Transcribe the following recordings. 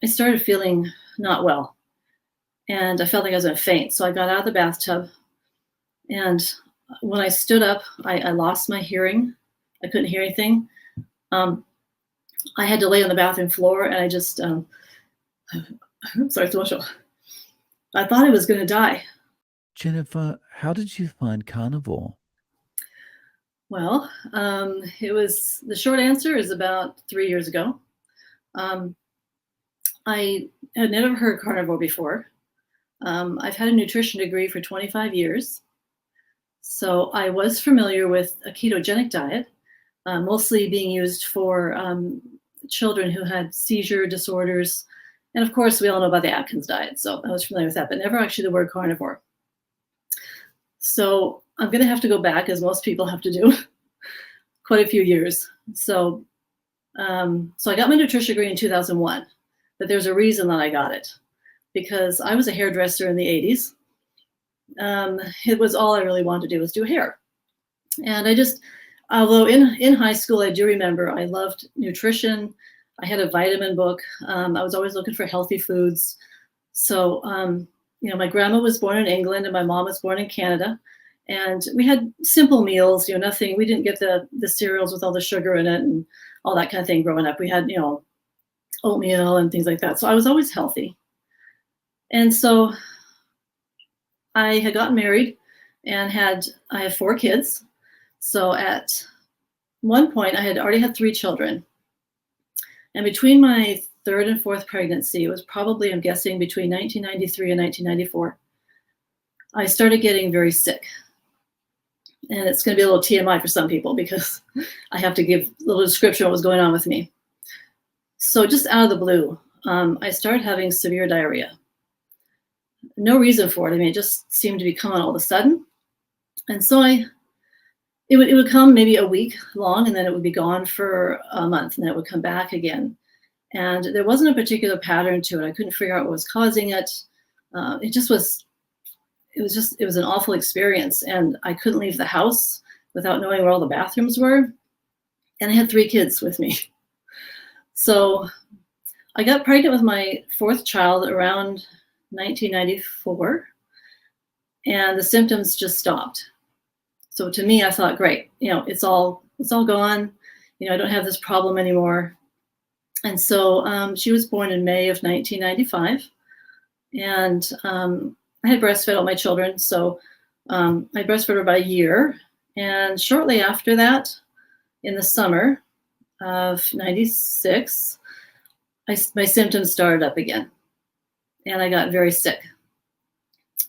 I started feeling not well, and I felt like I was going to faint. So I got out of the bathtub, and when I stood up, I lost my hearing. I couldn't hear anything. Um, I had to lay on the bathroom floor, and I just, sorry, it's emotional. I thought I was going to die. Jennifer, how did you find Carnivore? Well, it was the short answer is about 3 years ago. Um, I had never heard of Carnivore before. I've had a nutrition degree for 25 years. So I was familiar with a ketogenic diet, mostly being used for children who had seizure disorders. And of course, we all know about the Atkins diet. So I was familiar with that, but never actually the word carnivore. So I'm going to have to go back, as most people have to do, quite a few years. So I got my nutrition degree in 2001, but there's a reason that I got it, because I was a hairdresser in the 80s. It was all I really wanted to do was do hair. And although in high school, I do remember I loved nutrition. I had a vitamin book. I was always looking for healthy foods. So, my grandma was born in England and my mom was born in Canada. And we had simple meals, nothing. We didn't get the cereals with all the sugar in it and all that kind of thing growing up. We had, oatmeal and things like that. So I was always healthy. And so I had gotten married and I have 4 kids. So at one point I had already had 3 children. And between my 3rd and 4th pregnancy, it was probably, I'm guessing, between 1993 and 1994, I started getting very sick. And it's going to be a little TMI for some people because I have to give a little description of what was going on with me. So just out of the blue, I started having severe diarrhea. No reason for it. I mean, it just seemed to be coming all of a sudden. And so it would come maybe a week long, and then it would be gone for a month, and then it would come back again. And there wasn't a particular pattern to it. I couldn't figure out what was causing it. It was an awful experience, and I couldn't leave the house without knowing where all the bathrooms were. And I had 3 kids with me. So I got pregnant with my 4th child around 1994, and the symptoms just stopped. So to me, I thought, great, it's all gone. I don't have this problem anymore. And so she was born in May of 1995, and I had breastfed all my children. So I breastfed her about a year, and shortly after that, in the summer of 96, my symptoms started up again, and I got very sick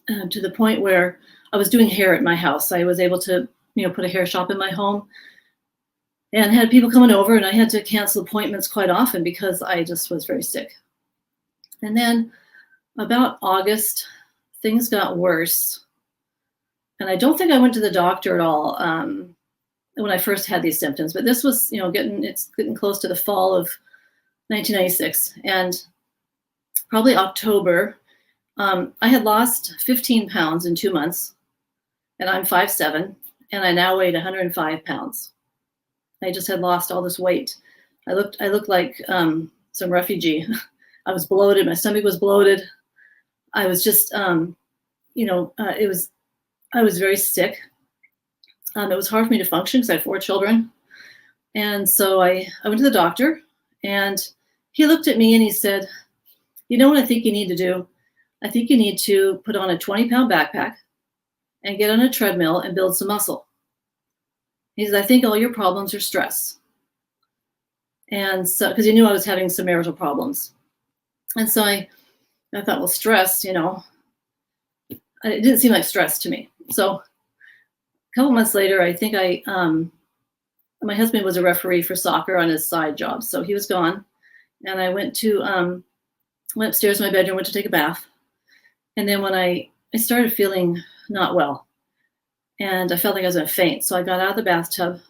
to the point where I was doing hair at my house. I was able to, put a hair shop in my home and had people coming over, and I had to cancel appointments quite often because I just was very sick. And then about August, things got worse. And I don't think I went to the doctor at all when I first had these symptoms, but this was, it's getting close to the fall of 1996. And probably October, I had lost 15 pounds in 2 months, and I'm 5'7", and I now weighed 105 pounds. I just had lost all this weight. I looked like some refugee. I was bloated. My stomach was bloated. I was just, I was very sick. It was hard for me to function because I had 4 children. And so I went to the doctor, and he looked at me and he said, "You know what I think you need to do? I think you need to put on a 20-pound backpack and get on a treadmill and build some muscle." He said, "I think all your problems are stress." And so, because he knew I was having some marital problems. And so I thought, well, stress, it didn't seem like stress to me. So a couple months later, I think my husband was a referee for soccer on his side job. So he was gone. And I went upstairs to my bedroom, went to take a bath. And then when I started feeling not well, and I felt like I was going to faint. So I got out of the bathtub,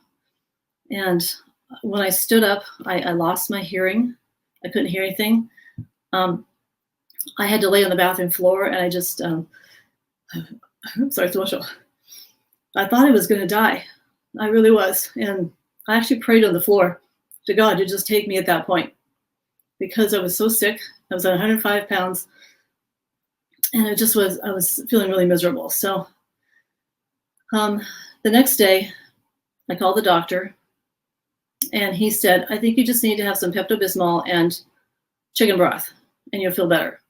and when I stood up, I lost my hearing. I couldn't hear anything. I had to lay on the bathroom floor, and I just, sorry, it's emotional. I thought I was going to die. I really was. And I actually prayed on the floor to God to just take me at that point. because I was so sick. I was at 105 pounds, and I was feeling really miserable. So the next day, I called the doctor, and he said, I think you just need to have some Pepto-Bismol and chicken broth, and you'll feel better.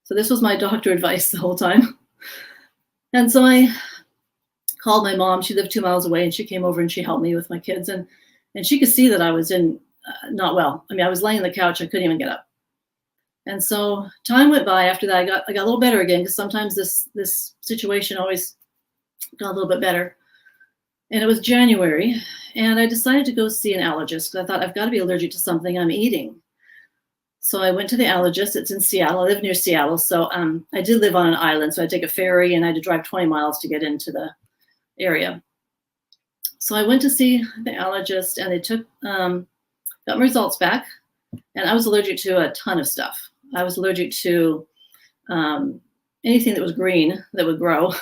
So this was my doctor advice the whole time. And so I called my mom. She lived 2 miles away, and she came over and she helped me with my kids. And she could see that I was not well. I mean, I was laying on the couch. I couldn't even get up. And so time went by. After that, I got a little better again, because sometimes this situation always got a little bit better. And it was January, and I decided to go see an allergist, because I thought I've got to be allergic to something I'm eating. So I went to the allergist. It's in Seattle. I live near Seattle. So I did live on an island. So I'd take a ferry, and I had to drive 20 miles to get into the area. So I went to see the allergist, and they got my results back. And I was allergic to a ton of stuff. I was allergic to anything that was green that would grow.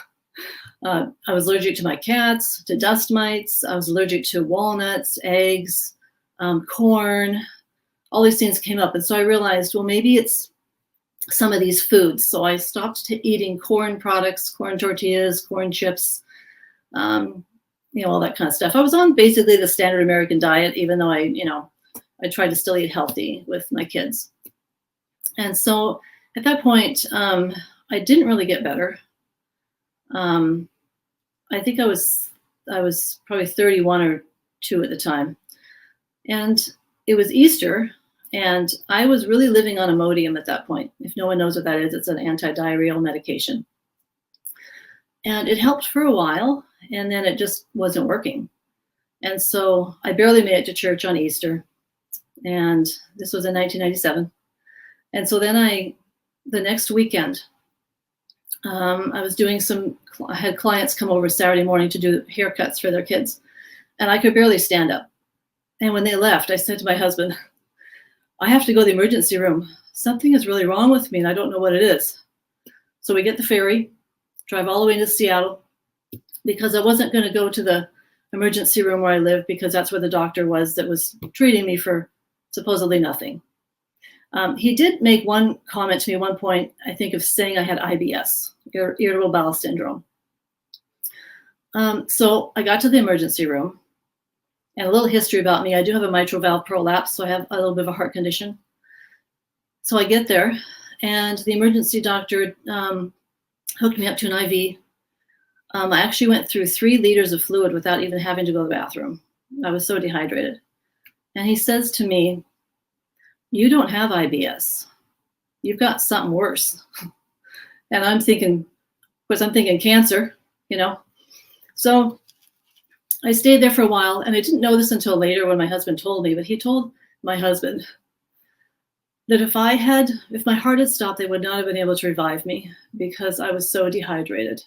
I was allergic to my cats, to dust mites. I was allergic to walnuts, eggs, corn. All these things came up. And so I realized, well, maybe it's some of these foods. So I stopped eating corn products, corn tortillas, corn chips, all that kind of stuff. I was on basically the standard American diet, even though I tried to still eat healthy with my kids. And so at that point, I didn't really get better. I think I was probably 31 or 2 at the time. And it was Easter, and I was really living on Imodium at that point. If no one knows what that is, it's an anti-diarrheal medication. And it helped for a while, and then it just wasn't working. And so I barely made it to church on Easter. And this was in 1997. And so then the next weekend, I was doing I had clients come over Saturday morning to do haircuts for their kids, and I could barely stand up. And when they left, I said to my husband, I have to go to the emergency room. Something is really wrong with me, and I don't know what it is. So we get the ferry, drive all the way into Seattle, because I wasn't going to go to the emergency room where I live, because that's where the doctor was that was treating me for supposedly nothing. He did make one comment to me at one point, I think, of saying I had IBS, irritable bowel syndrome. So I got to the emergency room, and a little history about me. I do have a mitral valve prolapse, so I have a little bit of a heart condition. So I get there, and the emergency doctor hooked me up to an IV. I actually went through 3 liters of fluid without even having to go to the bathroom. I was so dehydrated. And he says to me, you don't have IBS. You've got something worse. And I'm thinking cancer, So I stayed there for a while, and I didn't know this until later when my husband told me, but he told my husband that if my heart had stopped, they would not have been able to revive me, because I was so dehydrated.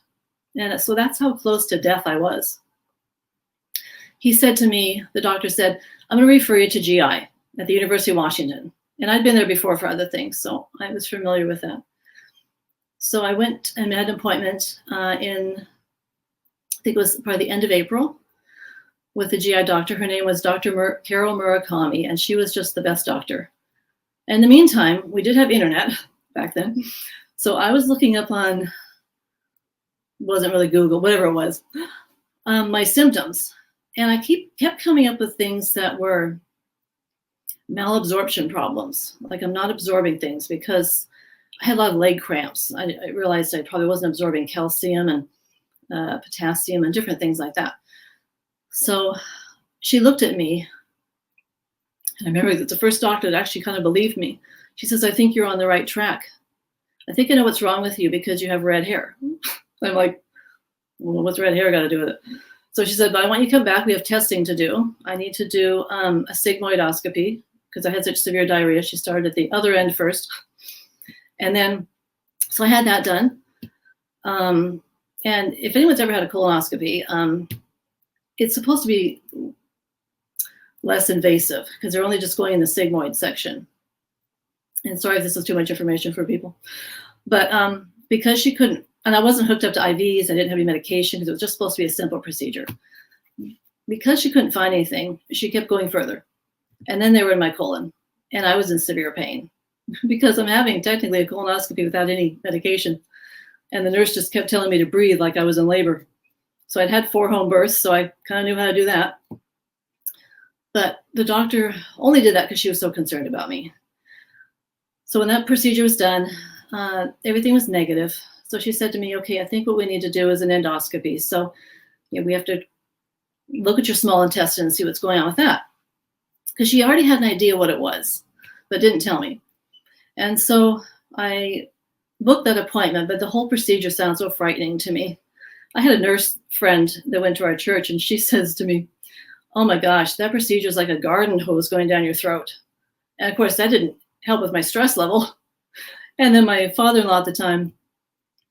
And so that's how close to death I was. He said to me, the doctor said, I'm going to refer you to GI at the University of Washington. And I'd been there before for other things, so I was familiar with that. So I went and had an appointment I think it was probably the end of April, with the GI doctor. Her name was Dr. Carol Murakami, and she was just the best doctor. In the meantime, we did have internet back then. So I was looking up on, wasn't really Google, whatever it was, my symptoms. And I kept coming up with things that were malabsorption problems. Like, I'm not absorbing things, because I had a lot of leg cramps. I realized I probably wasn't absorbing calcium and potassium and different things like that. So she looked at me, and I remember that the first doctor that actually kind of believed me. She says, I think you're on the right track. I think I know what's wrong with you, because you have red hair. I'm like, well, what's red hair got to do with it? So she said, but I want you to come back. We have testing to do. I need to do a sigmoidoscopy, because I had such severe diarrhea. She started at the other end first. And then, so I had that done. And if anyone's ever had a colonoscopy, it's supposed to be less invasive, because they're only just going in the sigmoid section. And sorry if this is too much information for people. But because she couldn't, and I wasn't hooked up to IVs, I didn't have any medication, because it was just supposed to be a simple procedure. Because she couldn't find anything, she kept going further. And then they were in my colon. and I was in severe pain because I'm having technically a colonoscopy without any medication. And the nurse just kept telling me to breathe like I was in labor. So I'd had 4 home births, so I kind of knew how to do that. But the doctor only did that because she was so concerned about me. So when that procedure was done, everything was negative. So she said to me, okay, I think what we need to do is an endoscopy. So we have to look at your small intestine and see what's going on with that. Because she already had an idea what it was, but didn't tell me. And so I booked that appointment, but the whole procedure sounds so frightening to me. I had a nurse friend that went to our church, and she says to me, oh my gosh, that procedure is like a garden hose going down your throat. And of course, that didn't help with my stress level. And then my father-in-law at the time,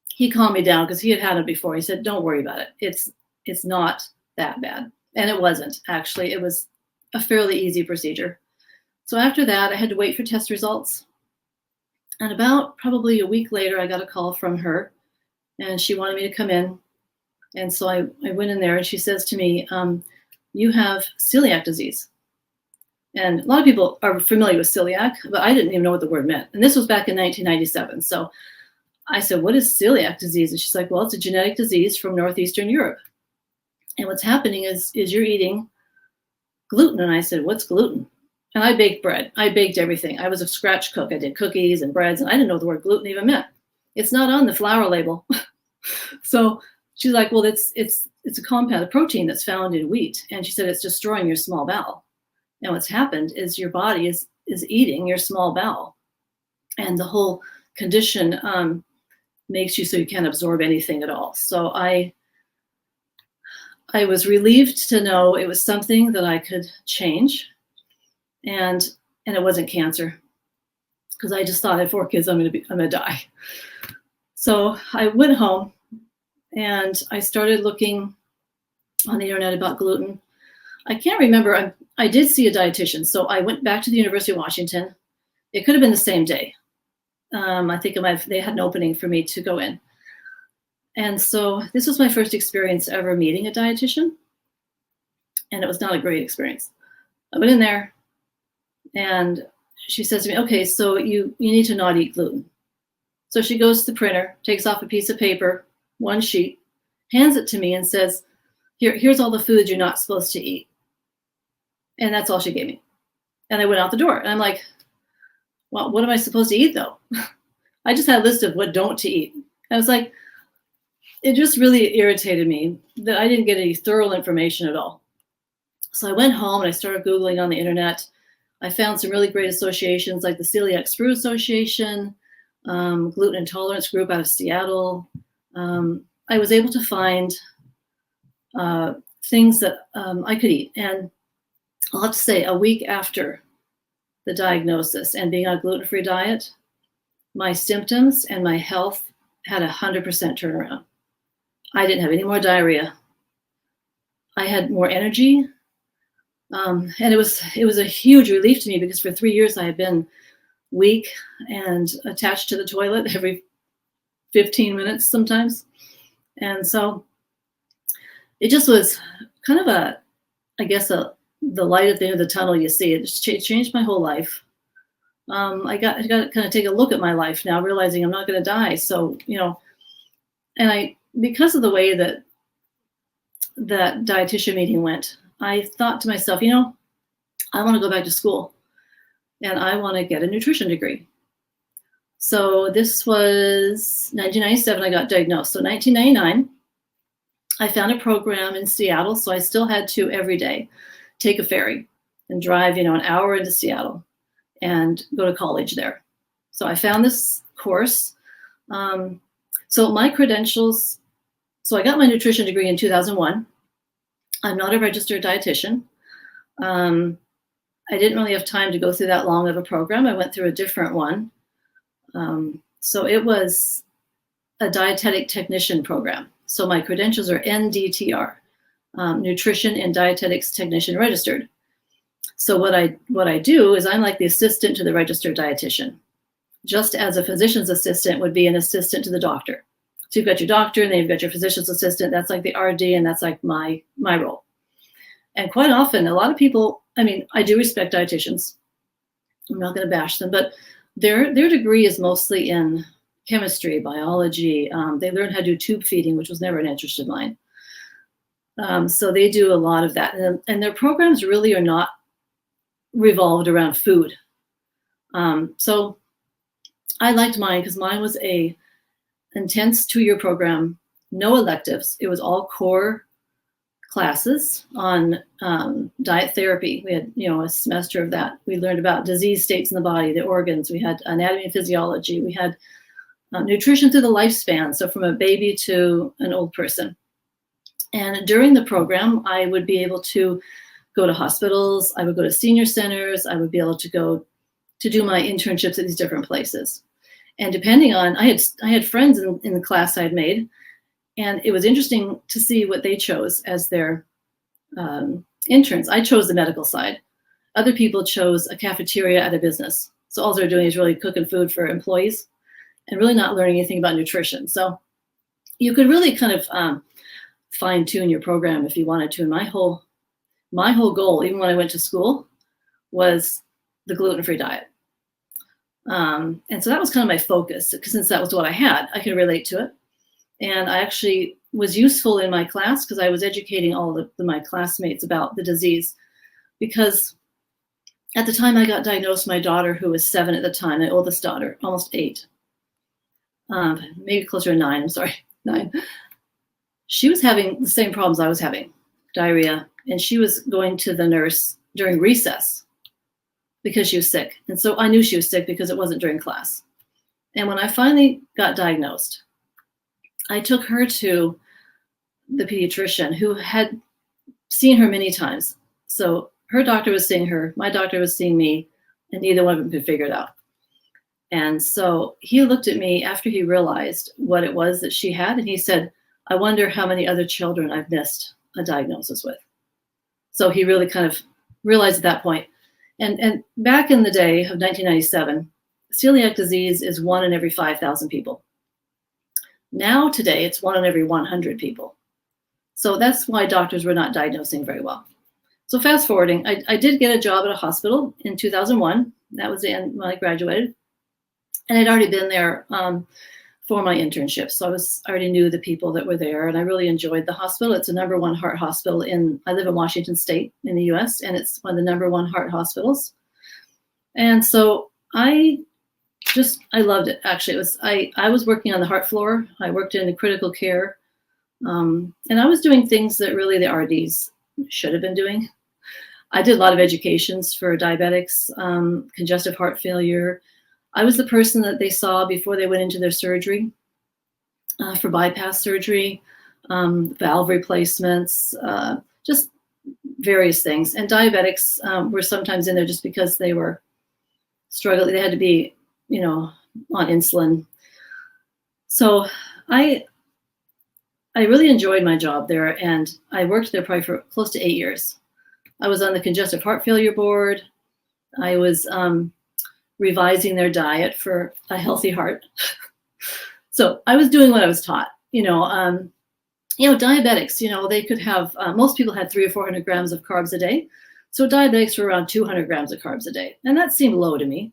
he calmed me down because he had had it before. He said, don't worry about it. It's not that bad. And it wasn't, actually. It was a fairly easy procedure. So after that, I had to wait for test results. And about probably a week later, I got a call from her, and she wanted me to come in. And so I went in there, and she says to me, you have celiac disease. And a lot of people are familiar with celiac, but I didn't even know what the word meant. And this was back in 1997. So I said, what is celiac disease? And she's like, well, it's a genetic disease from Northeastern Europe. And what's happening is you're eating gluten. And I said, what's gluten? And I baked bread. I baked everything. I was a scratch cook. I did cookies and breads, and I didn't know what the word gluten even meant. It's not on the flour label. So she's like, well, it's a compound, a protein that's found in wheat. And she said, it's destroying your small bowel. And what's happened is your body is eating your small bowel. And the whole condition makes you so you can't absorb anything at all. So I was relieved to know it was something that I could change. And it wasn't cancer, because I just thought I have 4 kids, I'm gonna die. So I went home and I started looking on the internet about gluten. I can't remember. I did see a dietitian. So I went back to the University of Washington. It could have been the same day. I think they had an opening for me to go in. And so this was my first experience ever meeting a dietitian. And it was not a great experience. I went in there and she says to me, okay, so you need to not eat gluten. So she goes to the printer, takes off a piece of paper, 1 sheet, hands it to me and says, here's all the foods you're not supposed to eat. And that's all she gave me. And I went out the door. And I'm like, well, what am I supposed to eat, though? I just had a list of what don't to eat. I was like, it just really irritated me that I didn't get any thorough information at all. So I went home and I started Googling on the internet. I found some really great associations like the Celiac Sprue Association, Gluten Intolerance Group out of Seattle. I was able to find things that I could eat. And I'll have to say, a week after the diagnosis and being on a gluten-free diet, my symptoms and my health had 100% turnaround. I didn't have any more diarrhea. I had more energy. And it was a huge relief to me, because for 3 years I had been weak and attached to the toilet every 15 minutes sometimes. And so it just was kind of the light at the end of the tunnel you see. It just changed my whole life. I got to kind of take a look at my life now, realizing I'm not going to die. So, and because of the way that dietitian meeting went, I thought to myself, I want to go back to school and I want to get a nutrition degree. So this was 1997, I got diagnosed. So 1999, I found a program in Seattle. So I still had to every day take a ferry and drive, an hour into Seattle and go to college there. So I found this course. So my credentials, so I got my nutrition degree in 2001. I'm not a registered dietitian. I didn't really have time to go through that long of a program. I went through a different one. So it was a dietetic technician program. So my credentials are NDTR, Nutrition and Dietetics Technician Registered. So what I do is I'm like the assistant to the registered dietitian, just as a physician's assistant would be an assistant to the doctor. So you've got your doctor and then you've got your physician's assistant. That's like the RD, and that's like my role. And quite often, a lot of people, I do respect dietitians. I'm not going to bash them, but their degree is mostly in chemistry, biology. They learned how to do tube feeding, which was never an interest of mine. So they do a lot of that, and their programs really are not revolved around food. So I liked mine because mine was a intense 2-year program, no electives. It was all core classes on diet therapy. We had, a semester of that. We learned about disease states in the body, the organs. We had anatomy and physiology. We had nutrition through the lifespan, so from a baby to an old person. And during the program, I would be able to go to hospitals. I would go to senior centers. I would be able to go to do my internships at these different places. And depending on, I had friends in the class I had made, and it was interesting to see what they chose as their interns. I chose the medical side. Other people chose a cafeteria at a business. So all they're doing is really cooking food for employees and really not learning anything about nutrition. So you could really kind of fine tune your program if you wanted to. And my whole goal, even when I went to school, was the gluten-free diet. And so that was kind of my focus, because since that was what I had, I could relate to it. And I actually was useful in my class because I was educating all of my classmates about the disease. Because at the time I got diagnosed, my daughter, who was 7 at the time, my oldest daughter, almost 8, maybe closer to 9, I'm sorry, 9. She was having the same problems I was having, diarrhea, and she was going to the nurse during recess because she was sick. And so I knew she was sick because it wasn't during class. And when I finally got diagnosed, I took her to the pediatrician who had seen her many times. So her doctor was seeing her, my doctor was seeing me, and neither one of them could figure it out. And so he looked at me after he realized what it was that she had, and he said, "I wonder how many other children I've missed a diagnosis with." So he really kind of realized at that point. And back in the day of 1997, celiac disease is 1 in every 5,000 people. Now today, it's 1 in every 100 people. So that's why doctors were not diagnosing very well. So fast forwarding, I did get a job at a hospital in 2001. That was the end when I graduated. And I'd already been there for my internship. So I already knew the people that were there, and I really enjoyed the hospital. It's a #1 heart hospital I live in Washington State in the US, and it's one of the #1 heart hospitals. And so I loved it. Actually, I was working on the heart floor. I worked in the critical care. And I was doing things that really the RDs should have been doing. I did a lot of educations for diabetics, congestive heart failure. I was the person that they saw before they went into their surgery, for bypass surgery, valve replacements, just various things. And diabetics were sometimes in there just because they were struggling. They had to be, on insulin. So I really enjoyed my job there, and I worked there probably for close to 8 years. I was on the congestive heart failure board. I was revising their diet for a healthy heart. So I was doing what I was taught. Diabetics, they could have, most people had 300 or 400 grams of carbs a day. So diabetics were around 200 grams of carbs a day. And that seemed low to me.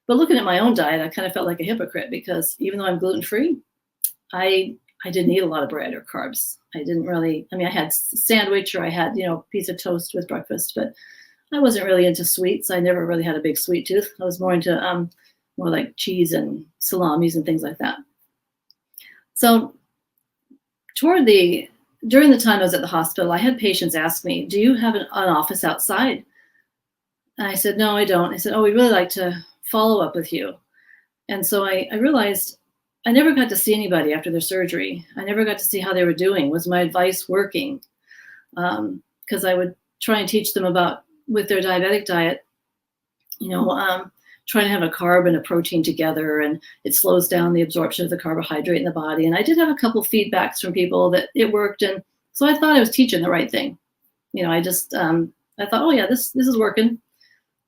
But looking at my own diet, I kind of felt like a hypocrite, because even though I'm gluten-free, I didn't eat a lot of bread or carbs. I had sandwich, or I had, piece of toast with breakfast, but I wasn't really into sweets. I never really had a big sweet tooth. I was more into more like cheese and salamis and things like that. So during the time I was at the hospital, I had patients ask me, "Do you have an office outside?" And I said, "No, I don't." I said, "Oh, we'd really like to follow up with you." And so I realized I never got to see anybody after their surgery. I never got to see how they were doing. Was my advice working? Because I would try and teach them about, with their diabetic diet, trying to have a carb and a protein together, and it slows down the absorption of the carbohydrate in the body. And I did have a couple feedbacks from people that it worked. And so I thought I was teaching the right thing. I thought, oh yeah, this is working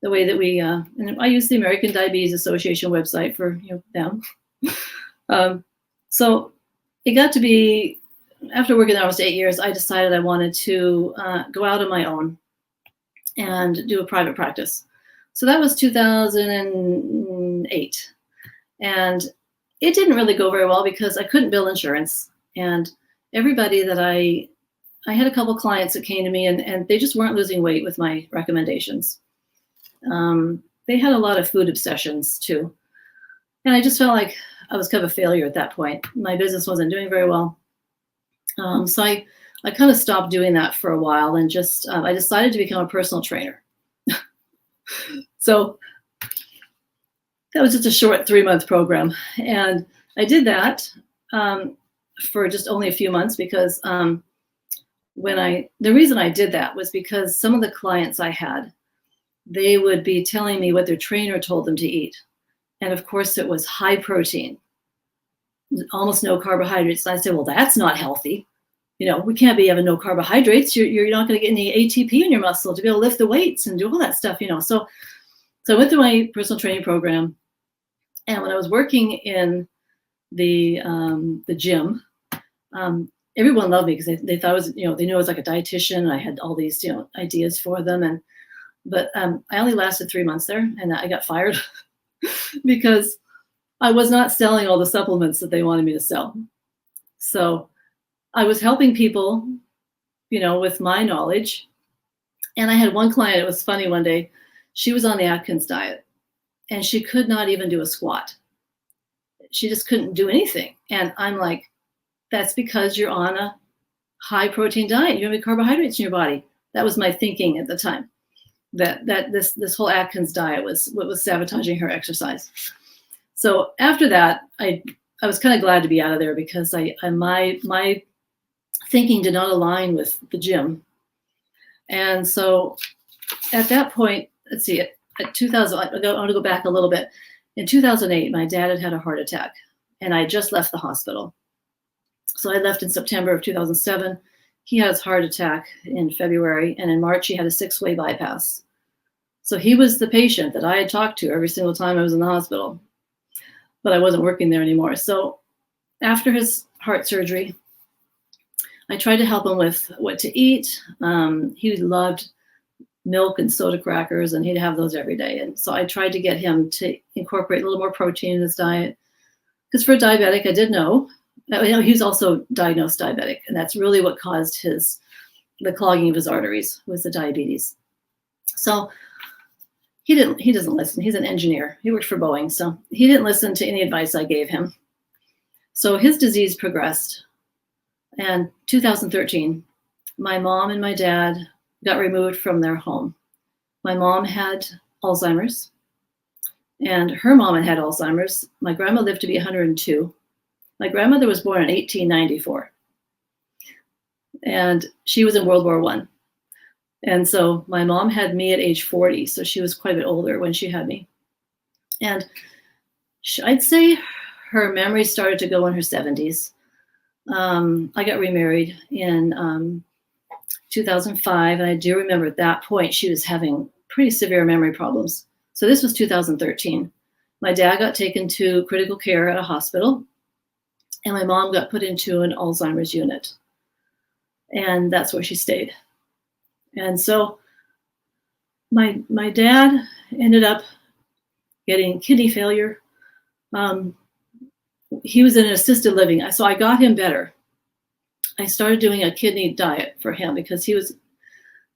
the way that we, and I use the American Diabetes Association website for them. So it got to be, after working there almost 8 years, I decided I wanted to go out on my own and do a private practice. So that was 2008. And it didn't really go very well because I couldn't bill insurance. And everybody that I had a couple clients that came to me and they just weren't losing weight with my recommendations. They had a lot of food obsessions too. And I just felt like I was kind of a failure at that point. My business wasn't doing very well. So I kind of stopped doing that for a while and just, I decided to become a personal trainer. So that was just a short 3-month program. And I did that for just only a few months because the reason I did that was because some of the clients I had, they would be telling me what their trainer told them to eat. And of course it was high protein, almost no carbohydrates. And I said, well, that's not healthy. We can't be having no carbohydrates. You're not going to get any ATP in your muscle to be able to lift the weights and do all that stuff, So I went through my personal training program. And when I was working in the gym, everyone loved me because they thought I was, they knew I was like a dietitian. And I had all these, ideas for them. But I only lasted 3 months there, and I got fired because I was not selling all the supplements that they wanted me to sell. So I was helping people, with my knowledge. And I had one client, it was funny one day, she was on the Atkins diet and she could not even do a squat. She just couldn't do anything. And I'm like, that's because you're on a high protein diet. You don't have any carbohydrates in your body. That was my thinking at the time, that this whole Atkins diet was what was sabotaging her exercise. So after that, I was kind of glad to be out of there because my thinking did not align with the gym. And so at that point, let's see, at 2000, I want to go back a little bit. In 2008, my dad had a heart attack and I just left the hospital. So I left in September of 2007. He had his heart attack in February, and in March he had a 6-way bypass. So he was the patient that I had talked to every single time I was in the hospital, but I wasn't working there anymore. So after his heart surgery, I tried to help him with what to eat. He loved milk and soda crackers, and he'd have those every day. And so I tried to get him to incorporate a little more protein in his diet. Because for a diabetic, I did know, he was also diagnosed diabetic, and that's really what caused the clogging of his arteries was the diabetes. So he doesn't listen. He's an engineer. He worked for Boeing, so he didn't listen to any advice I gave him. So his disease progressed. And 2013, my mom and my dad got removed from their home. My mom had Alzheimer's, and her mom had Alzheimer's. My grandma lived to be 102. My grandmother was born in 1894, and she was in World War I. And so my mom had me at age 40, so she was quite a bit older when she had me. And I'd say her memory started to go in her 70s. I got remarried in 2005, and I do remember at that point she was having pretty severe memory problems. So this was 2013. My dad got taken to critical care at a hospital, and my mom got put into an Alzheimer's unit. And that's where she stayed. And so my dad ended up getting kidney failure. He was in an assisted living. So I got him better. I started doing a kidney diet for him because he was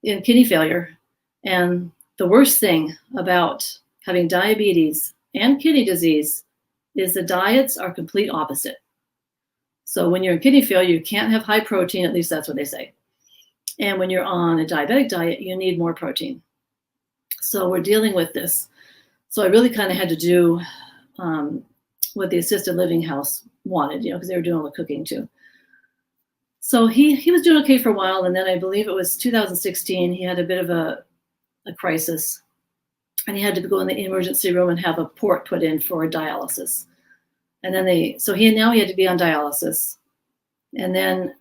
in kidney failure. And the worst thing about having diabetes and kidney disease is the diets are complete opposite. So when you're in kidney failure, you can't have high protein, at least that's what they say. And when you're on a diabetic diet, you need more protein. So we're dealing with this. So I really kind of had to do what the assisted living house wanted, because they were doing all the cooking too. So he was doing okay for a while, and then I believe it was 2016, he had a bit of a crisis, and he had to go in the emergency room and have a port put in for dialysis. And then he had to be on dialysis. And then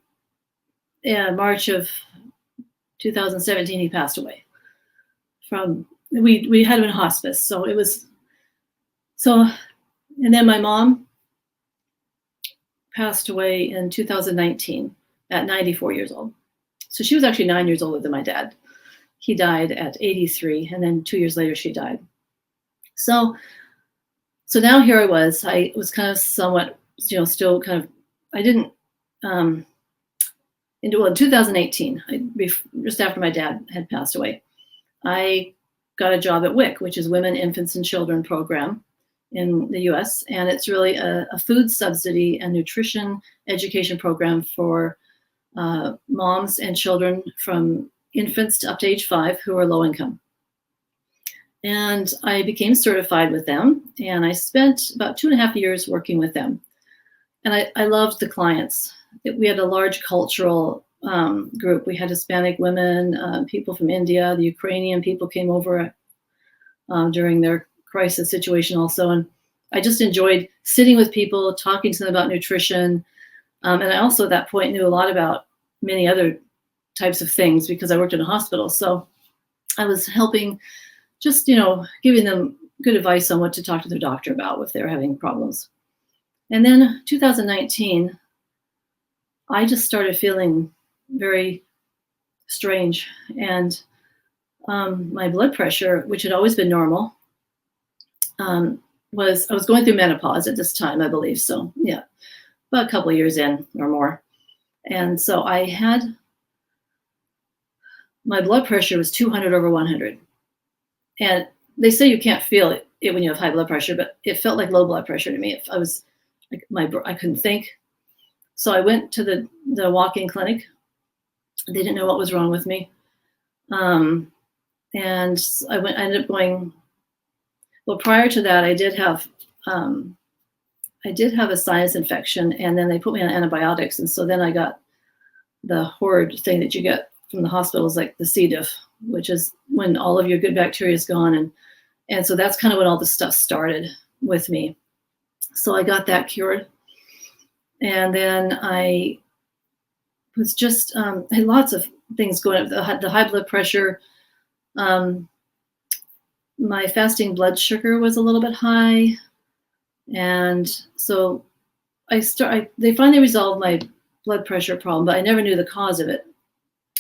in March of 2017, he passed away. We had him in hospice, and then my mom passed away in 2019 at 94 years old. So she was actually 9 years older than my dad. He died at 83, and then 2 years later she died. So now here I was kind of somewhat, still kind of, I didn't, in 2018, just after my dad had passed away, I got a job at WIC, which is Women, Infants, and Children program in the US. And it's really a food subsidy and nutrition education program for moms and children from infants to up to age 5 who are low income. And I became certified with them, and I spent about 2.5 years working with them. And I loved the clients. We had a large cultural group. We had Hispanic women, people from India, the Ukrainian people came over during their crisis situation also. And I just enjoyed sitting with people, talking to them about nutrition. And I also at that point knew a lot about many other types of things because I worked in a hospital. So I was helping, just, giving them good advice on what to talk to their doctor about if they were having problems. And then 2019, I just started feeling very strange. And my blood pressure, which had always been normal, I was going through menopause at this time, I believe. So yeah, about a couple of years in or more. And so my blood pressure was 200 over 100. And they say you can't feel it when you have high blood pressure, but it felt like low blood pressure to me. I was like, I couldn't think. So I went to the walk-in clinic. They didn't know what was wrong with me. And I ended up going, well, prior to that, I did have a sinus infection, and then they put me on antibiotics. And so then I got the horrid thing that you get from the hospitals, like the C. diff, which is when all of your good bacteria is gone. And so that's kind of when all this stuff started with me. So I got that cured. And then I was just, I had lots of things going up. The high blood pressure, my fasting blood sugar was a little bit high. And so they finally resolved my blood pressure problem, but I never knew the cause of it.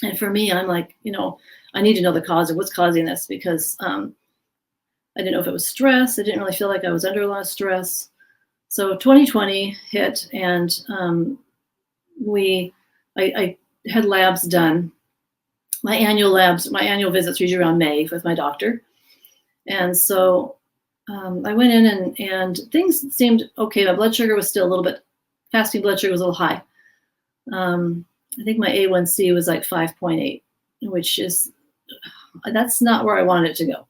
And for me, I'm like, I need to know the cause of what's causing this, because I didn't know if it was stress. I didn't really feel like I was under a lot of stress. So 2020 hit, and I had labs done. My annual visits are usually around May with my doctor. And so I went in and things seemed okay. My blood sugar was still a little bit, fasting blood sugar was a little high. I think my A1C was like 5.8, which that's not where I wanted it to go.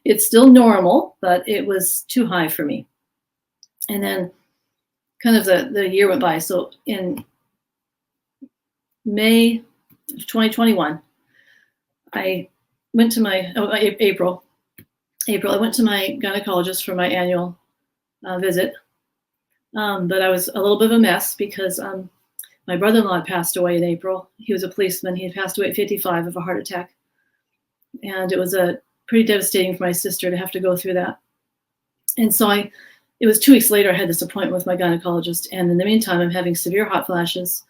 It's still normal, but it was too high for me. And then kind of the year went by. So in May of 2021, I went to April, I went to my gynecologist for my annual visit. But I was a little bit of a mess because my brother-in-law had passed away in April. He was a policeman. He had passed away at 55 of a heart attack. And it was pretty devastating for my sister to have to go through that. And so it was 2 weeks later, I had this appointment with my gynecologist. And in the meantime, I'm having severe hot flashes.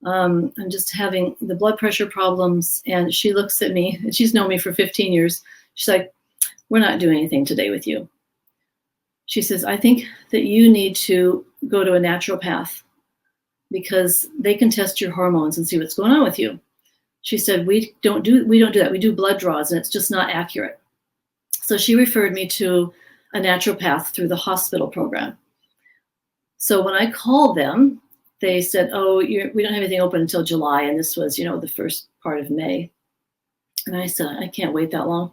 I'm just having the blood pressure problems. And she looks at me, and she's known me for 15 years. She's like, "We're not doing anything today with you." She says, "I think that you need to go to a naturopath because they can test your hormones and see what's going on with you." She said, we don't do that. We do blood draws, and it's just not accurate. So she referred me to a naturopath through the hospital program. So when I called them, they said, "Oh, we don't have anything open until July." And this was, the first part of May. And I said, "I can't wait that long."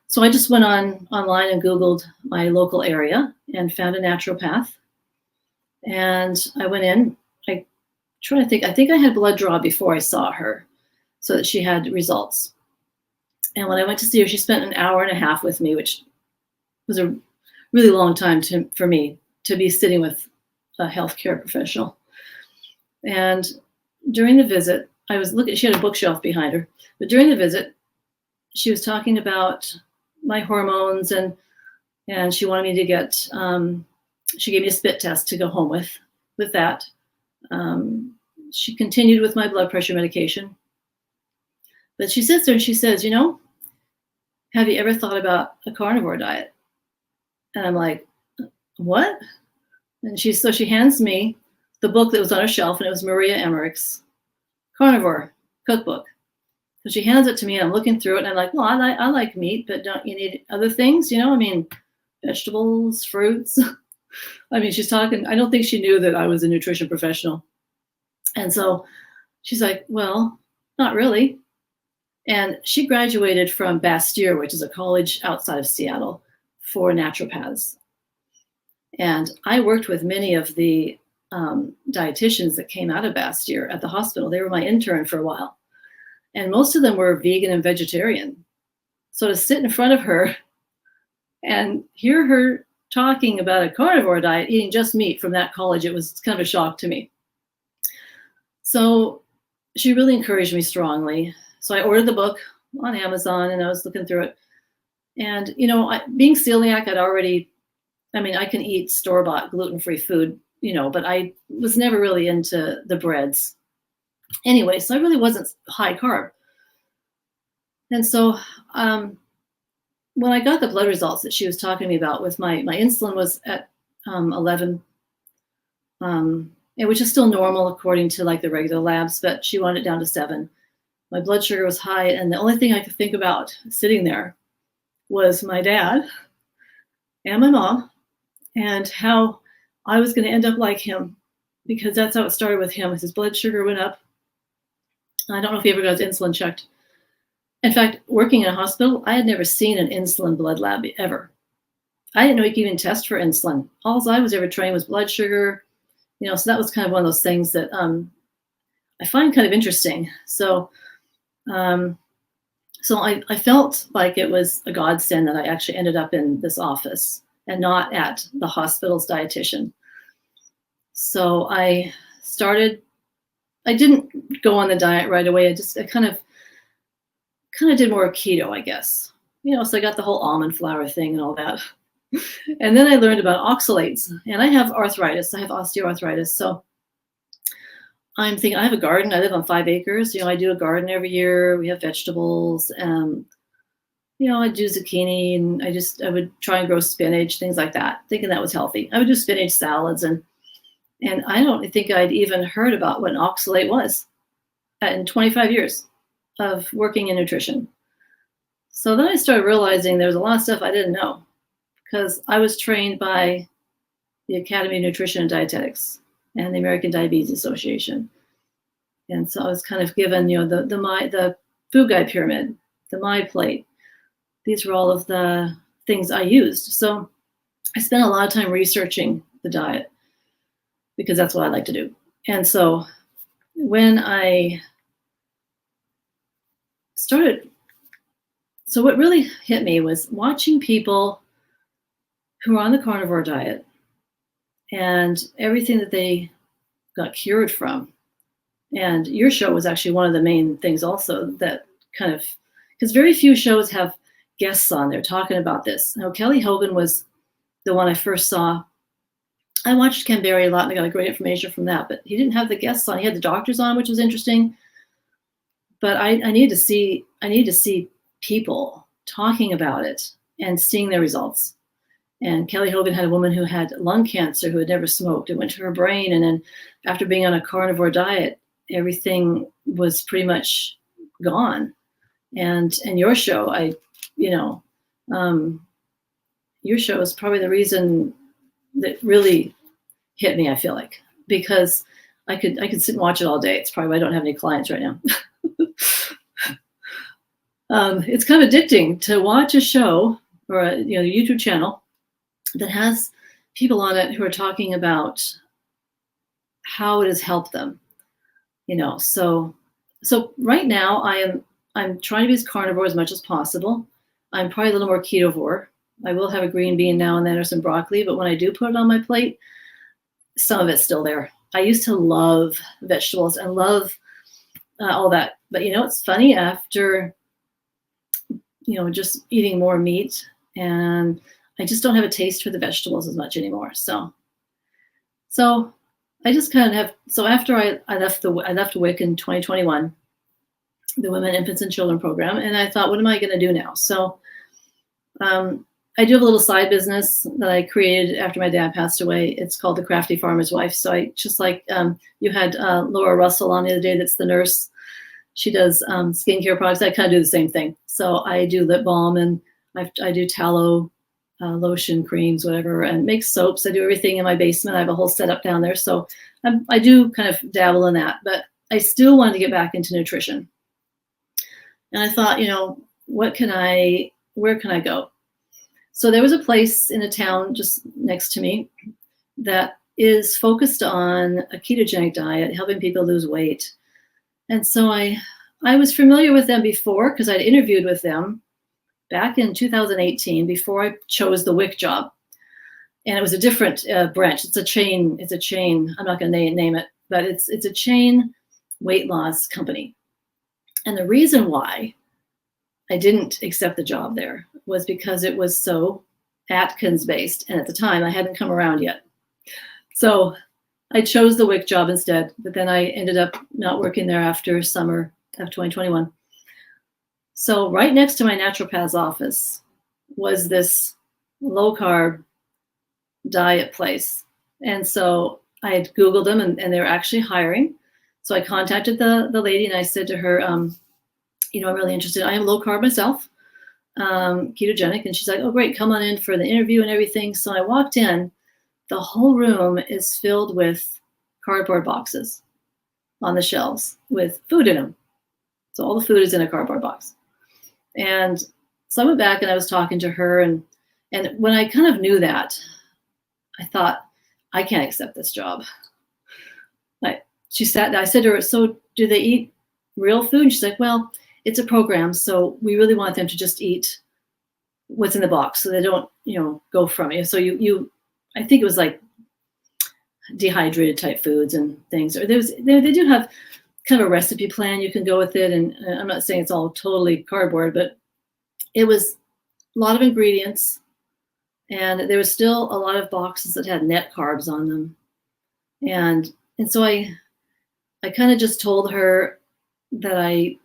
So I just went online and Googled my local area and found a naturopath. And I went in. I think I had blood draw before I saw her so that she had results. And when I went to see her, she spent an hour and a half with me, which was a really long time for me to be sitting with a healthcare professional. And during the visit, I was looking, she had a bookshelf behind her, but during the visit, she was talking about my hormones and she wanted me to get, she gave me a spit test to go home with that. She continued with my blood pressure medication. But she sits there and she says, "Have you ever thought about a carnivore diet?" And I'm like, what? And so she hands me the book that was on her shelf, and it was Maria Emmerich's Carnivore cookbook. So she hands it to me, and I'm looking through it, and I'm like, well, I like meat, but don't you need other things? I mean, vegetables, fruits. I mean, she's talking, I don't think she knew that I was a nutrition professional. And so she's like, well, not really. And she graduated from Bastyr, which is a college outside of Seattle for naturopaths. And I worked with many of the dietitians that came out of Bastyr at the hospital. They were my intern for a while. And most of them were vegan and vegetarian. So to sit in front of her and hear her talking about a carnivore diet, eating just meat from that college, it was kind of a shock to me. So she really encouraged me strongly. So I ordered the book on Amazon, and I was looking through it. And, being celiac, I can eat store-bought gluten-free food, but I was never really into the breads. Anyway, so I really wasn't high carb. And so when I got the blood results that she was talking to me about, with my insulin was at 11, which is still normal according to like the regular labs, but she wanted it down to 7. My blood sugar was high, and the only thing I could think about sitting there was my dad and my mom, and how I was going to end up like him, because that's how it started with him. His blood sugar went up. I don't know if he ever got his insulin checked. In fact, working in a hospital, I had never seen an insulin blood lab ever. I didn't know you could even test for insulin. All I was ever trained was blood sugar, so that was kind of one of those things that I find kind of interesting. So I felt like it was a godsend that I actually ended up in this office and not at the hospital's dietitian. So I didn't go on the diet right away. I kind of did more keto, I guess. So I got the whole almond flour thing and all that. And then I learned about oxalates, and I have arthritis. I have osteoarthritis. So I'm thinking, I have a garden. I live on 5 acres. I do a garden every year. We have vegetables. I do zucchini, and I would try and grow spinach, things like that, thinking that was healthy. I would do spinach salads, and I don't think I'd even heard about what an oxalate was in 25 years of working in nutrition. So then I started realizing there was a lot of stuff I didn't know, because I was trained by the Academy of Nutrition and Dietetics and the American Diabetes Association. And so I was kind of given, the food guide pyramid, the My Plate. These were all of the things I used. So I spent a lot of time researching the diet, because that's what I like to do. And so when I started, so what really hit me was watching people who were on the carnivore diet and everything that they got cured from. And your show was actually one of the main things also that kind of, because very few shows have guests on there talking about this. Now, Kelly Hogan was the one I first saw. I watched Ken Berry a lot, and I got great information from that, but he didn't have the guests on. He had the doctors on, which was interesting. But I need to see people talking about it and seeing their results. And Kelly Hogan had a woman who had lung cancer, who had never smoked. It went to her brain, and then after being on a carnivore diet, everything was pretty much gone. And your show, your show is probably the reason that really hit me, I feel like, because I could sit and watch it all day. It's probably why I don't have any clients right now. It's kind of addicting to watch a show or a YouTube channel that has people on it who are talking about how it has helped them. So right now I'm trying to be as carnivore as much as possible. I'm probably a little more ketovore. I will have a green bean now and then, or some broccoli, but when I do put it on my plate, some of it's still there. I used to love vegetables and love all that. But it's funny, after, just eating more meat, and I just don't have a taste for the vegetables as much anymore. So I just kind of have, so after I left WIC in 2021, the Women, Infants, and Children program, and I thought, what am I going to do now? So I do have a little side business that I created after my dad passed away. It's called The Crafty Farmer's Wife. So I just like you had Laura Russell on the other day. That's the nurse. She does skincare products. I kind of do the same thing. So I do lip balm and I do tallow, lotion, creams, whatever, and make soaps. I do everything in my basement. I have a whole setup down there. So I do kind of dabble in that, but I still wanted to get back into nutrition. And I thought, where can I go? So there was a place in a town just next to me that is focused on a ketogenic diet, helping people lose weight. And so I was familiar with them before because I'd interviewed with them back in 2018 before I chose the WIC job. And it was a different branch. It's a chain. I'm not going to name it, but it's a chain weight loss company. And the reason why I didn't accept the job there was because it was so Atkins based. And at the time I hadn't come around yet. So I chose the WIC job instead, but then I ended up not working there after summer of 2021. So right next to my naturopath's office was this low carb diet place. And so I had Googled them and they were actually hiring. So I contacted the lady and I said to her, I'm really interested. I am low carb myself, ketogenic. And she's like, oh, great. Come on in for the interview and everything. So I walked in. The whole room is filled with cardboard boxes on the shelves with food in them. So all the food is in a cardboard box. And so I went back and I was talking to her. And when I kind of knew that, I thought, I can't accept this job. I said to her, so do they eat real food? And she's like, well, it's a program. So we really want them to just eat what's in the box so they don't, go from you. So I think it was like dehydrated type foods and things. Or they do have kind of a recipe plan. You can go with it. And I'm not saying it's all totally cardboard, but it was a lot of ingredients. And there was still a lot of boxes that had net carbs on them. And so I kind of just told her that I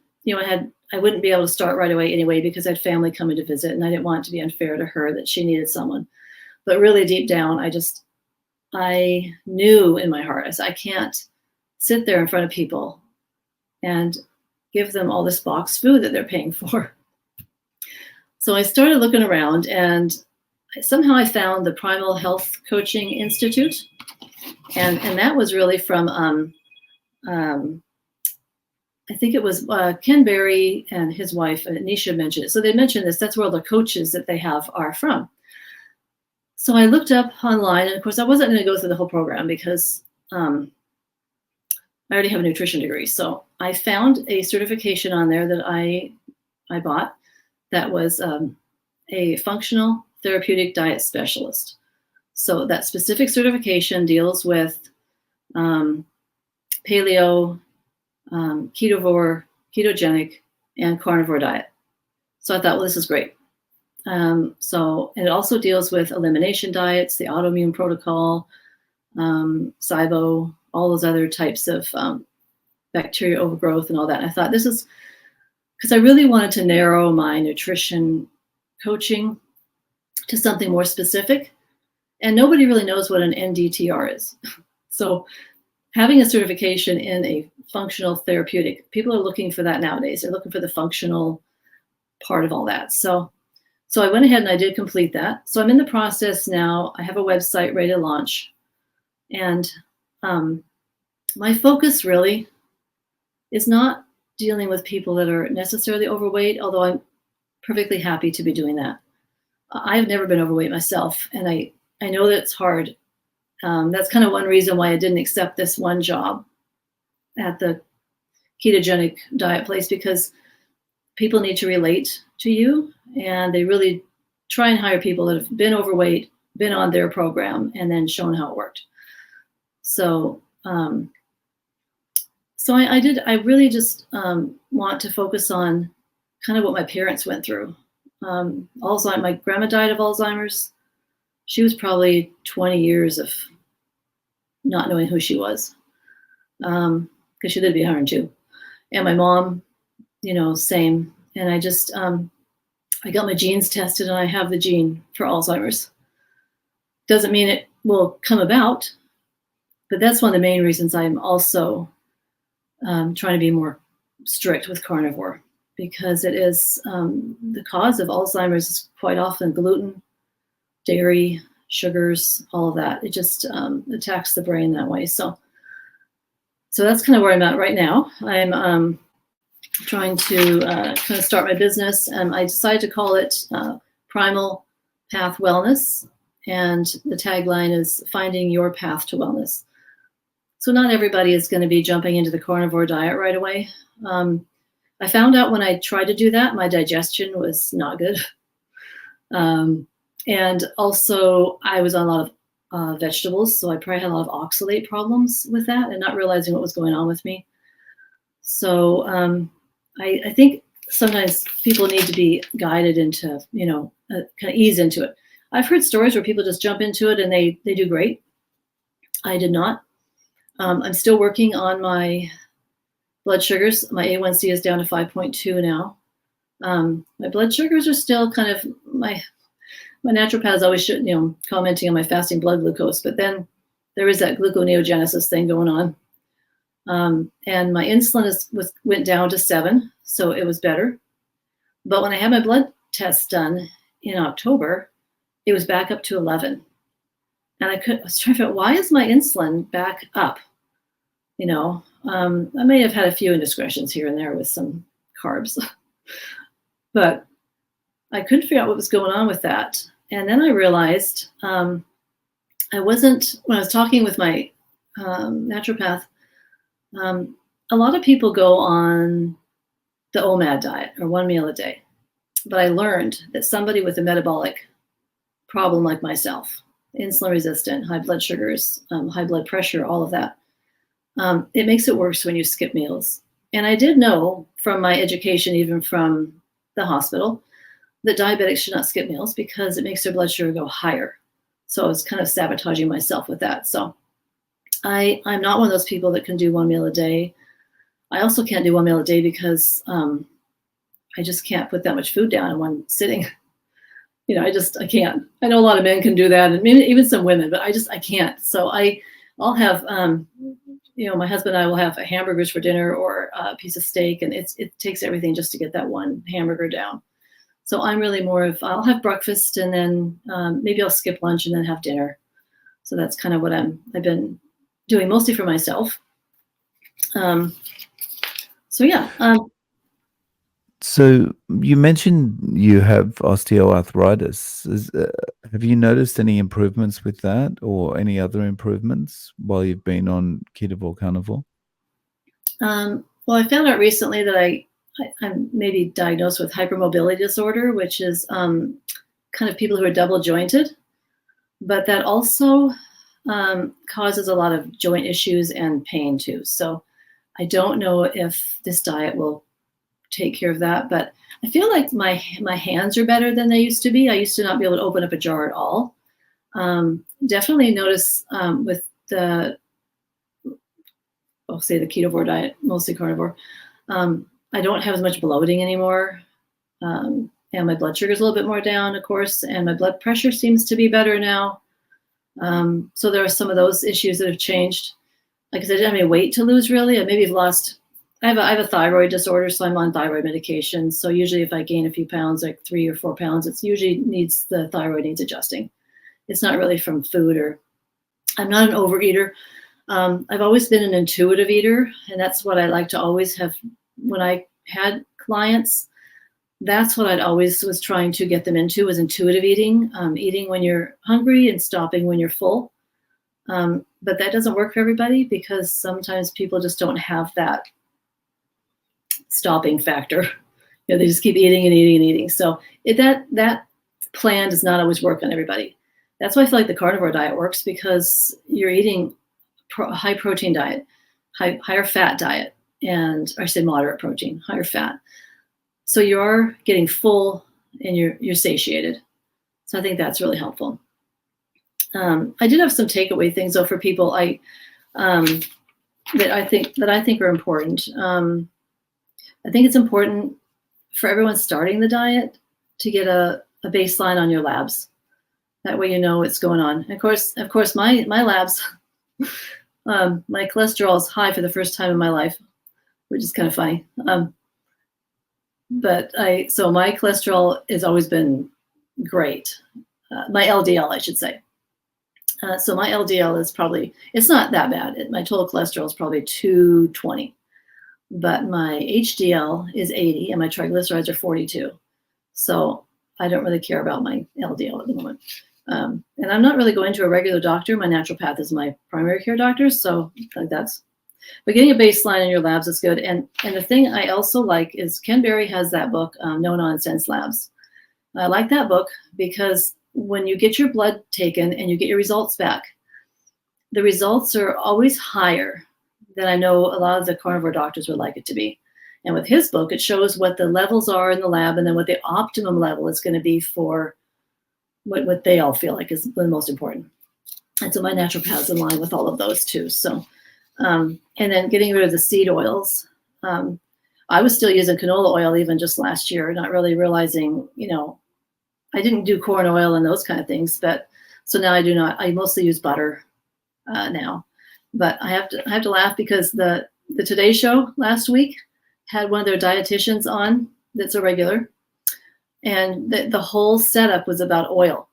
wouldn't be able to start right away anyway, because I had family coming to visit and I didn't want it to be unfair to her that she needed someone. But really deep down, I knew in my heart, I said, I can't sit there in front of people and give them all this boxed food that they're paying for. So I started looking around and somehow I found the Primal Health Coaching Institute. And that was really from, I think it was Ken Berry and his wife, Nisha mentioned it. So they mentioned this, that's where the coaches that they have are from. So I looked up online, and of course I wasn't going to go through the whole program because I already have a nutrition degree. So I found a certification on there that I bought that was a functional therapeutic diet specialist. So that specific certification deals with paleo, ketovore, ketogenic, and carnivore diet. So I thought, well, this is great. And it also deals with elimination diets, the autoimmune protocol, SIBO, all those other types of bacteria overgrowth and all that. And I thought this is because I really wanted to narrow my nutrition coaching to something more specific. And nobody really knows what an NDTR is. So having a certification in a functional therapeutic, people are looking for that nowadays. They're looking for the functional part of all that. So I went ahead and I did complete that. So I'm in the process now. I have a website ready to launch. And my focus really is not dealing with people that are necessarily overweight, although I'm perfectly happy to be doing that. I've never been overweight myself, and I know that it's hard. That's kind of one reason why I didn't accept this one job at the ketogenic diet place, because people need to relate to you, and they really try and hire people that have been overweight, been on their program, and then shown how it worked. So I really just want to focus on kind of what my parents went through. Alzheimer's, my grandma died of Alzheimer's. She was probably 20 years of not knowing who she was, because she lived to be 102. And my mom, same. And I just, I got my genes tested and I have the gene for Alzheimer's. Doesn't mean it will come about, but that's one of the main reasons I'm also trying to be more strict with carnivore, because it is the cause of Alzheimer's is quite often gluten, dairy, sugars, all of that. It just attacks the brain that way. So that's kind of where I'm at right now. I'm trying to kind of start my business, and I decided to call it Primal Path Wellness. And the tagline is finding your path to wellness. So not everybody is going to be jumping into the carnivore diet right away. I found out when I tried to do that, my digestion was not good. And also I was on a lot of vegetables, so I probably had a lot of oxalate problems with that and not realizing what was going on with me. So I think sometimes people need to be guided into, kind of ease into it. I've heard stories where people just jump into it and they do great. I did not. I'm still working on my blood sugars. My A1C is down to 5.2 now. My blood sugars are still kind of, my naturopath is always commenting on my fasting blood glucose, but then there is that gluconeogenesis thing going on. And my insulin went down to 7, so it was better. But when I had my blood test done in October, it was back up to 11. And I was trying to figure out, why is my insulin back up? I may have had a few indiscretions here and there with some carbs, but I couldn't figure out what was going on with that. And then I realized when I was talking with my naturopath, a lot of people go on the OMAD diet, or 1 meal a day. But I learned that somebody with a metabolic problem like myself, insulin resistant, high blood sugars, high blood pressure, all of that, it makes it worse when you skip meals. And I did know from my education, even from the hospital, that diabetics should not skip meals because it makes their blood sugar go higher. So I was kind of sabotaging myself with that. So I'm not one of those people that can do 1 meal a day. I also can't do 1 meal a day because I just can't put that much food down in one sitting. I can't. I know a lot of men can do that, and maybe even some women, but I can't. So I'll have, my husband and I will have hamburgers for dinner or a piece of steak, and it takes everything just to get that one hamburger down. So I'm really more of, I'll have breakfast and then maybe I'll skip lunch and then have dinner. So that's kind of what I've been doing mostly for myself. So yeah. So you mentioned you have osteoarthritis. Have you noticed any improvements with that, or any other improvements while you've been on keto carnivore? Well, I found out recently that I'm maybe diagnosed with hypermobility disorder, which is kind of people who are double jointed, but that also causes a lot of joint issues and pain too. So I don't know if this diet will take care of that, but I feel like my hands are better than they used to be. I used to not be able to open up a jar at all. Definitely notice with the ketovore diet, mostly carnivore, I don't have as much bloating anymore. And my blood sugar is a little bit more down, of course, and my blood pressure seems to be better now. So there are some of those issues that have changed. Like I said, I didn't have any weight to lose really. I maybe have lost. I have a thyroid disorder, so I'm on thyroid medication. So usually if I gain a few pounds, like 3 or 4 pounds, it's usually the thyroid needs adjusting. It's not really from food, or I'm not an overeater. I've always been an intuitive eater, and that's what I like to always have. When I had clients, that's what I'd always was trying to get them into, was intuitive eating, eating when you're hungry and stopping when you're full. But that doesn't work for everybody, because sometimes people just don't have that stopping factor. They just keep eating and eating and eating. So that plan does not always work on everybody. That's why I feel like the carnivore diet works, because you're eating a high protein diet, higher fat diet, and I say moderate protein, higher fat. So you're getting full and you're satiated. So I think that's really helpful. I did have some takeaway things though for people that I think are important. I think it's important for everyone starting the diet to get a baseline on your labs. That way you know what's going on. And of course, my labs, my cholesterol is high for the first time in my life, which is kind of funny. So my cholesterol has always been great. My LDL, I should say. So my LDL is probably, it's not that bad. My total cholesterol is probably 220, but my HDL is 80 and my triglycerides are 42. So I don't really care about my LDL at the moment. And I'm not really going to a regular doctor. My naturopath is my primary care doctor. So but getting a baseline in your labs is good. And the thing I also like is Ken Berry has that book, No Nonsense Labs. I like that book because when you get your blood taken and you get your results back, the results are always higher than I know a lot of the carnivore doctors would like it to be. And with his book, it shows what the levels are in the lab and then what the optimum level is going to be for what they all feel like is the most important. And so my naturopath is in line with all of those too. So, and then getting rid of the seed oils. I was still using canola oil even just last year, not really realizing, I didn't do corn oil and those kind of things, but so now I do not. I mostly use butter now. But I have to laugh because the Today Show last week had one of their dietitians on that's a regular, and the whole setup was about oil.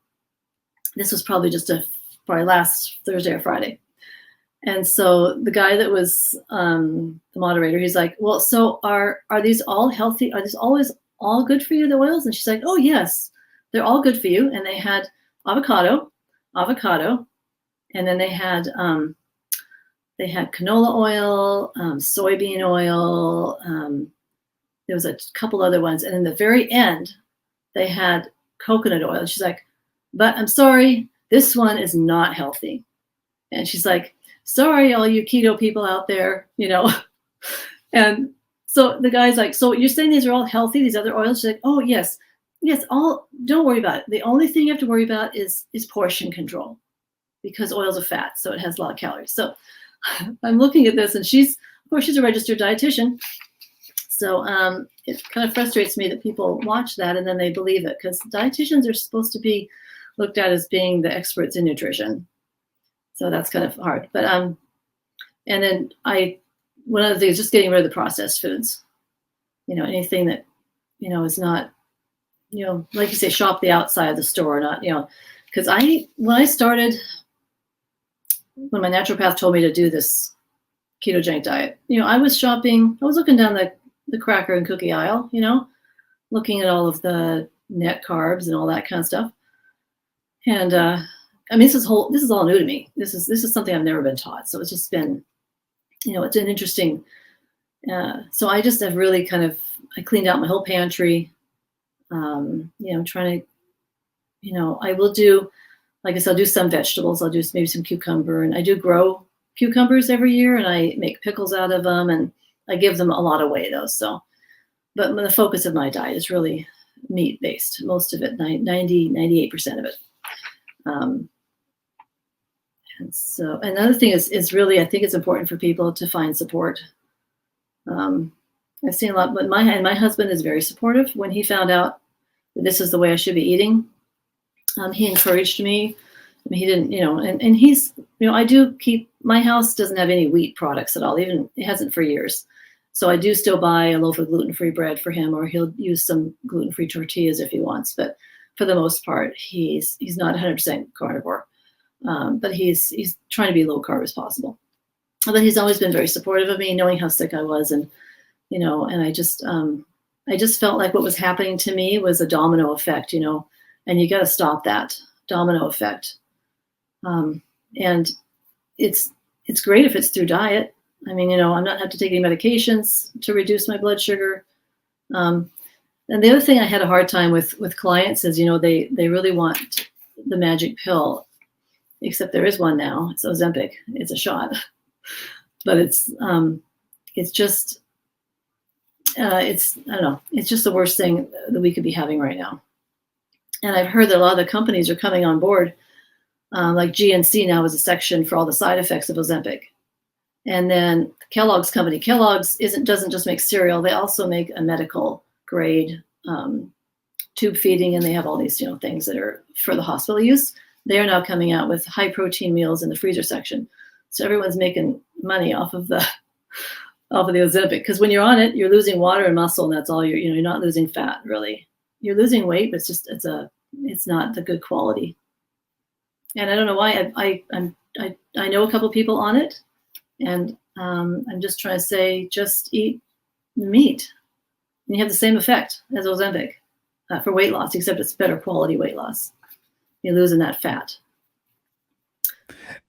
This was probably probably last Thursday or Friday. And so the guy that was the moderator, he's like, well, so are these all healthy? Are these always all good for you, the oils? And she's like, oh, yes, they're all good for you. And they had avocado, and then they had canola oil, soybean oil. There was a couple other ones. And in the very end, they had coconut oil. And she's like, but I'm sorry, this one is not healthy. And she's like, sorry, all you keto people out there, And so the guy's like, so you're saying these are all healthy, these other oils? She's like, oh, yes, don't worry about it. The only thing you have to worry about is portion control, because oils are fat, so it has a lot of calories. So I'm looking at this, and she's a registered dietitian. So it kind of frustrates me that people watch that and then they believe it, because dietitians are supposed to be looked at as being the experts in nutrition. So that's kind of hard. But and then one of the things, just getting rid of the processed foods. Anything that is not, like you say, shop the outside of the store, not because when my naturopath told me to do this ketogenic diet, I was looking down the cracker and cookie aisle, looking at all of the net carbs and all that kind of stuff. And this is all new to me. This is something I've never been taught. So it's just been, it's an interesting. So I just have really I cleaned out my whole pantry. Trying to, I will do, like I said, I'll do some vegetables. I'll do maybe some cucumber, and I do grow cucumbers every year, and I make pickles out of them, and I give them a lot away though. So, but the focus of my diet is really meat based. Most of it, 98% of it. And so another thing is really, I think it's important for people to find support. I've seen a lot, but my husband is very supportive. When he found out that this is the way I should be eating, he encouraged me. I mean, he didn't, and he's, I do keep, my house doesn't have any wheat products at all. Even it hasn't for years. So I do still buy a loaf of gluten-free bread for him, or he'll use some gluten-free tortillas if he wants. But for the most part, he's not 100% carnivore. But he's trying to be low carb as possible. But he's always been very supportive of me, knowing how sick I was, and and I just felt like what was happening to me was a domino effect, and you got to stop that domino effect. And it's great if it's through diet. I mean, I'm not have to take any medications to reduce my blood sugar. And the other thing I had a hard time with clients is, they really want the magic pill, except there is one now. It's Ozempic. It's a shot, but it's just, I don't know. It's just the worst thing that we could be having right now. And I've heard that a lot of the companies are coming on board. Like GNC now is a section for all the side effects of Ozempic. And then Kellogg's company, doesn't just make cereal. They also make a medical grade tube feeding, and they have all these, things that are for the hospital use. They are now coming out with high protein meals in the freezer section. So everyone's making money off of the Ozempic, because when you're on it, you're losing water and muscle, and that's all you're not losing fat really. You're losing weight, but it's not the good quality. And I don't know why. I know a couple people on it, and I'm just trying to say, just eat meat, and you have the same effect as Ozempic for weight loss, except it's better quality weight loss. You're losing that fat.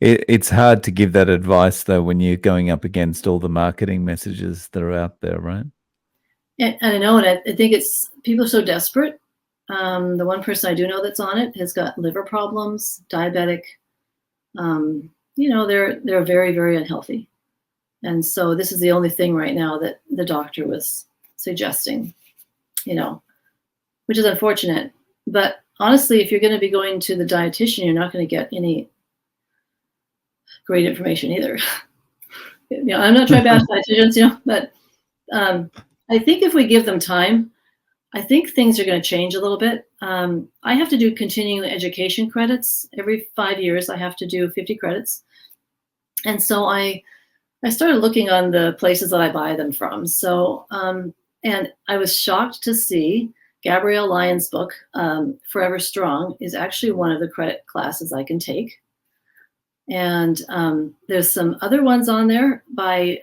It's hard to give that advice though when you're going up against all the marketing messages that are out there, right? And I know, and I think it's people are so desperate. The one person I do know that's on it has got liver problems, diabetic. They're very, very unhealthy. And so this is the only thing right now that the doctor was suggesting, which is unfortunate. But honestly, if you're going to be going to the dietitian, you're not going to get any great information either. I'm not trying to bash dietitians, but I think if we give them time, I think things are going to change a little bit. I have to do continuing education credits. Every 5 years, I have to do 50 credits. And so I started looking on the places that I buy them from. So, and I was shocked to see Gabrielle Lyon's book, Forever Strong, is actually one of the credit classes I can take. And there's some other ones on there by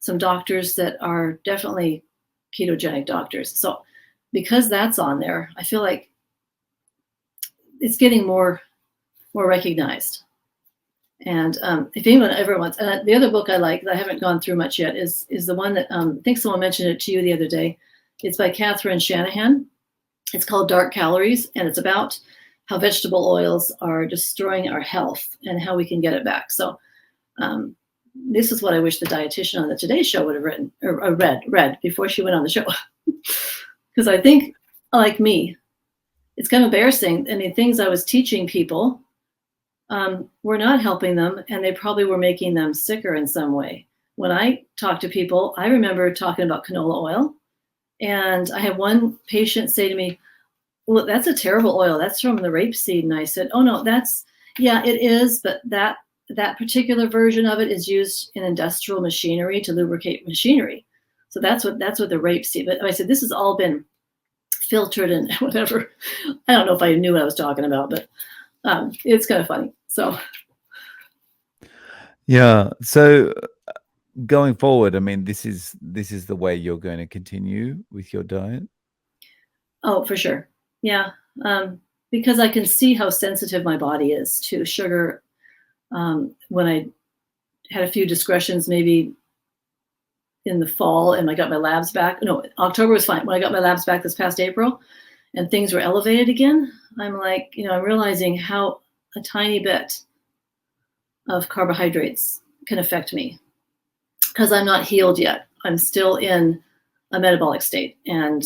some doctors that are definitely ketogenic doctors. So because that's on there, I feel like it's getting more recognized. And if anyone ever wants, and the other book I like that I haven't gone through much yet is the one that I think someone mentioned it to you the other day. It's by Catherine Shanahan. It's called Dark Calories, and it's about how vegetable oils are destroying our health and how we can get it back. So this is what I wish the dietitian on the Today Show would have written or read before she went on the show. Because I think, like me, it's kind of embarrassing. I mean, things I was teaching people were not helping them, and they probably were making them sicker in some way. When I talk to people, I remember talking about canola oil, and I had one patient say to me, "Well, that's a terrible oil. That's from the rapeseed." And I said, "Oh no, yeah, it is, but that particular version of it is used in industrial machinery to lubricate machinery. So that's what the rapeseed." But I said, this has all been filtered and whatever. I don't know if I knew what I was talking about, but it's kind of funny. So yeah. So going forward, I mean, this is the way you're going to continue with your diet? Oh, for sure. Yeah. Because I can see how sensitive my body is to sugar. When I had a few discretions, maybe in the fall, and I got my labs back. No, October was fine. When I got my labs back this past April and things were elevated again, I'm like, I'm realizing how a tiny bit of carbohydrates can affect me because I'm not healed yet. I'm still in a metabolic state, and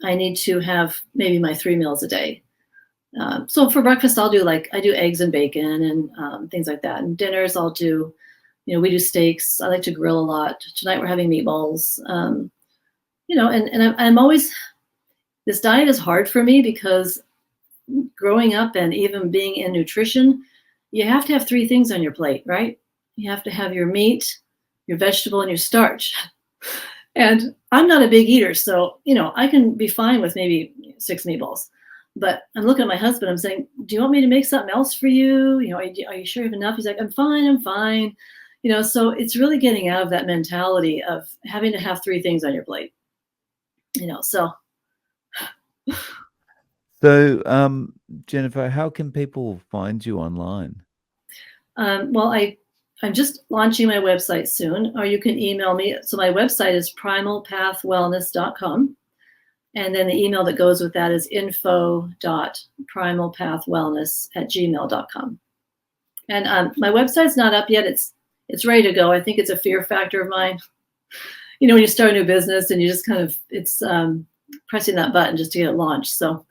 I need to have maybe my 3 meals a day. So for breakfast, I do eggs and bacon and things like that. And dinners, I'll do, we do steaks. I like to grill a lot. Tonight we're having meatballs. And I'm always, this diet is hard for me because growing up and even being in nutrition, you have to have 3 things on your plate, right? You have to have your meat, your vegetable, and your starch. And I'm not a big eater, so, I can be fine with maybe 6 meatballs. But I'm looking at my husband, I'm saying, do you want me to make something else for you? Are you sure you have enough? He's like, I'm fine. So it's really getting out of that mentality of having to have 3 things on your plate, so. So, Jennifer, how can people find you online? Well, I'm just launching my website soon, or you can email me. So my website is primalpathwellness.com. And then the email that goes with that is info.primalpathwellness@gmail.com. And my website's not up yet. It's ready to go. I think it's a fear factor of mine. When you start a new business and you just it's pressing that button just to get it launched. So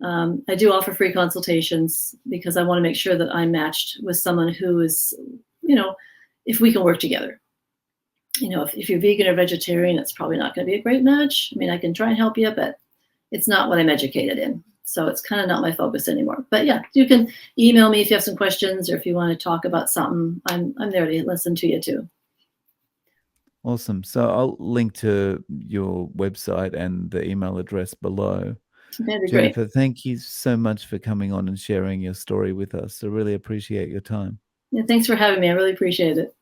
I do offer free consultations because I want to make sure that I'm matched with someone who is, if we can work together. If you're vegan or vegetarian, it's probably not going to be a great match. I mean, I can try and help you, but it's not what I'm educated in. So it's kind of not my focus anymore. But yeah, you can email me if you have some questions or if you want to talk about something. I'm there to listen to you too. Awesome. So I'll link to your website and the email address below. That'd be great. Jennifer, thank you so much for coming on and sharing your story with us. I really appreciate your time. Yeah, thanks for having me. I really appreciate it.